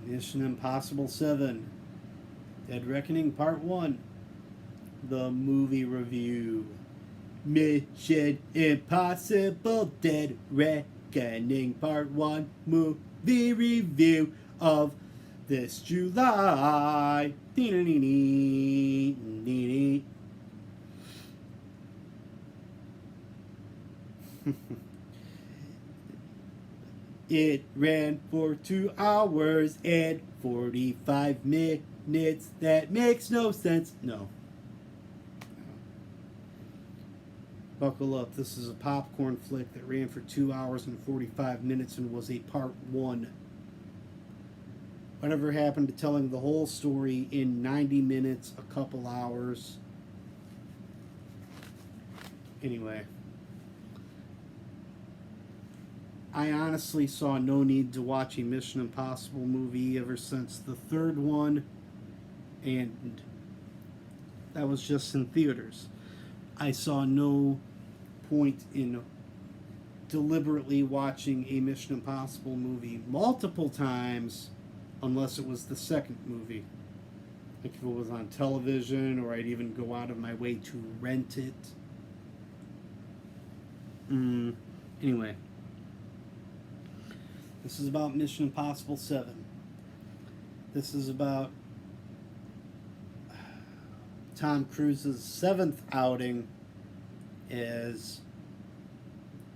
Mission Impossible 7, Dead Reckoning Part 1, the movie review. Mission Impossible Dead Reckoning Part 1 movie review of this July. It ran for 2 hours and 45 minutes. That makes no sense. No. Buckle up. This is a popcorn flick that ran for 2 hours and 45 minutes and was a part 1. Whatever happened to telling the whole story in 90 minutes, a couple hours? Anyway. I honestly saw no need to watch a Mission Impossible movie ever since the third one, and that was just in theaters. I saw no point in deliberately watching a Mission Impossible movie multiple times unless it was the second movie. Like if it was on television, or I'd even go out of my way to rent it. Anyway. This is about Mission Impossible 7. This is about Tom Cruise's 7th outing as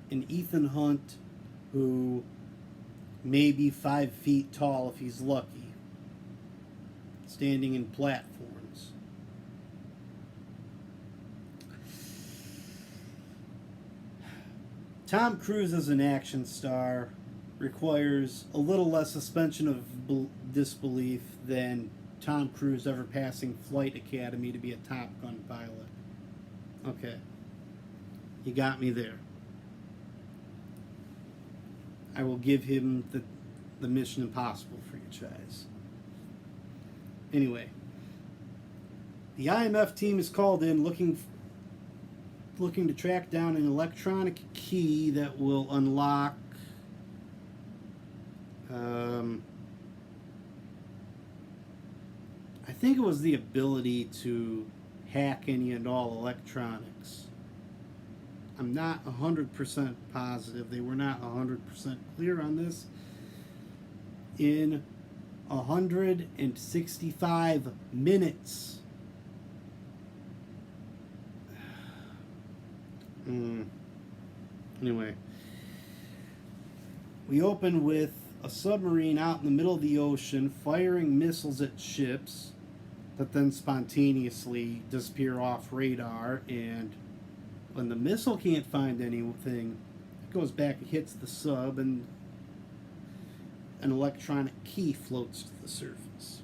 an Ethan Hunt who may be 5 feet tall if he's lucky, standing in platforms. Tom Cruise as an action star requires a little less suspension of disbelief than Tom Cruise ever passing Flight Academy to be a Top Gun pilot. Okay. You got me there. I will give him the Mission Impossible franchise. Anyway. The IMF team is called in looking to track down an electronic key that will unlock I think it was the ability to hack any and all electronics. I'm not 100% positive. They were not 100% clear on this. In 165 minutes. Anyway. We open with a submarine out in the middle of the ocean firing missiles at ships that then spontaneously disappear off radar, and when the missile can't find anything, it goes back and hits the sub, and an electronic key floats to the surface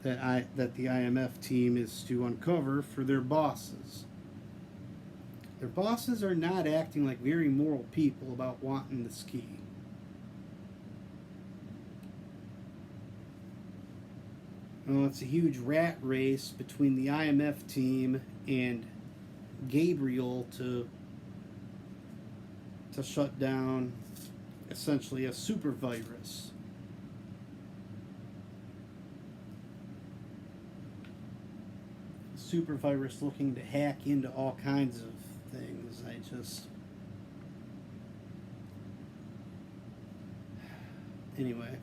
that the IMF team is to uncover for their bosses. Their bosses are not acting like very moral people about wanting this key. Well, it's a huge rat race between the IMF team and Gabriel to shut down essentially a super virus. Super virus looking to hack into all kinds of things. Anyway,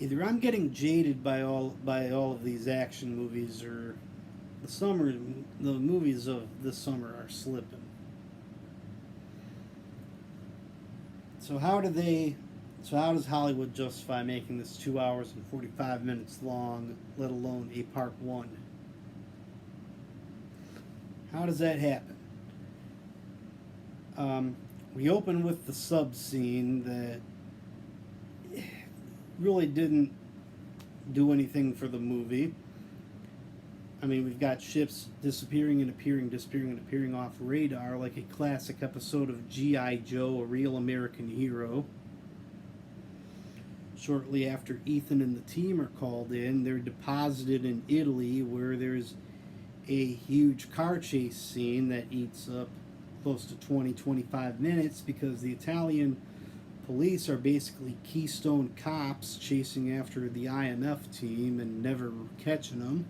either I'm getting jaded by all of these action movies, or the movies of this summer are slipping. So how does Hollywood justify making this 2 hours and 45 minutes long, let alone a part 1? How does that happen? We open with the sub scene that really didn't do anything for the movie. I mean, we've got ships disappearing and appearing off radar like a classic episode of G.I. Joe, A Real American Hero. Shortly after Ethan and the team are called in, they're deposited in Italy, where there's a huge car chase scene that eats up close to 20-25 minutes because the Italian police are basically Keystone cops chasing after the IMF team and never catching them.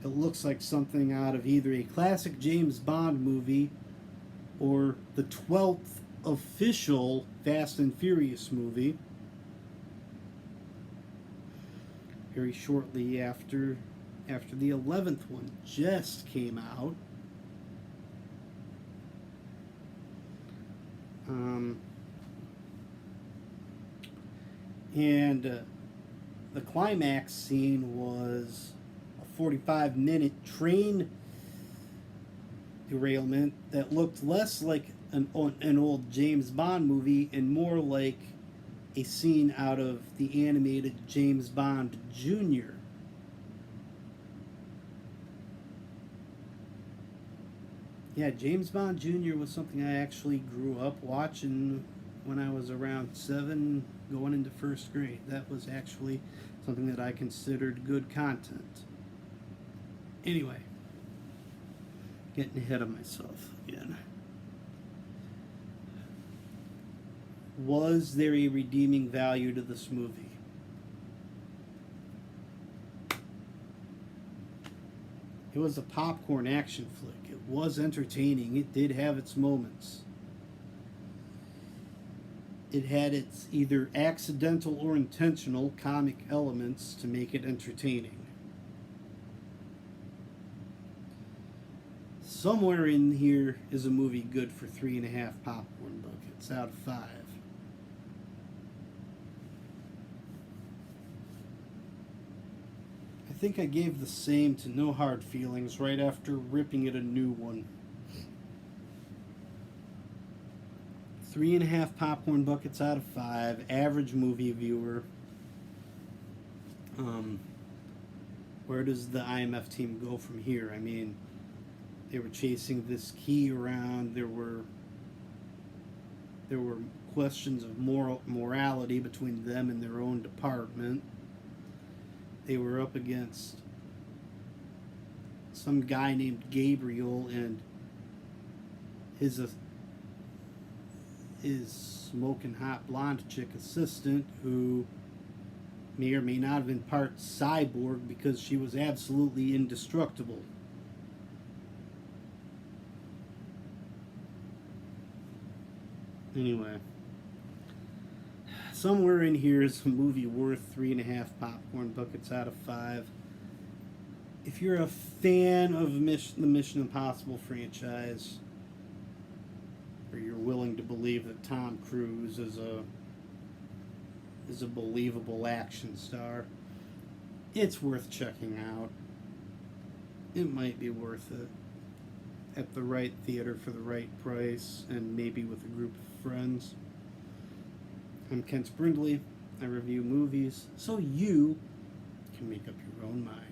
It looks like something out of either a classic James Bond movie or the 12th official Fast and Furious movie. Very shortly after the 11th one just came out. And the climax scene was a 45-minute train derailment that looked less like an old James Bond movie and more like a scene out of the animated James Bond Jr. Yeah, James Bond Jr. was something I actually grew up watching when I was around 7, going into 1st grade. That was actually something that I considered good content. Anyway, getting ahead of myself again. Was there a redeeming value to this movie? It was a popcorn action flick. It was entertaining. It did have its moments. It had its either accidental or intentional comic elements to make it entertaining. Somewhere in here is a movie good for 3.5 popcorn buckets out of 5. I think I gave the same to No Hard Feelings right after ripping it a new one. 3.5 popcorn buckets out of 5. Average movie viewer. Where does the IMF team go from here? I mean, they were chasing this key around. There were questions of morality between them and their own department. They were up against some guy named Gabriel and his smoking hot blonde chick assistant, who may or may not have been part cyborg because she was absolutely indestructible. Anyway, somewhere in here is a movie worth 3.5 popcorn buckets out of 5. If you're a fan of the Mission Impossible franchise, or you're willing to believe that Tom Cruise is a believable action star, it's worth checking out. It might be worth it at the right theater for the right price, and maybe with a group of friends. I'm Kent Brindley. I review movies so you can make up your own mind.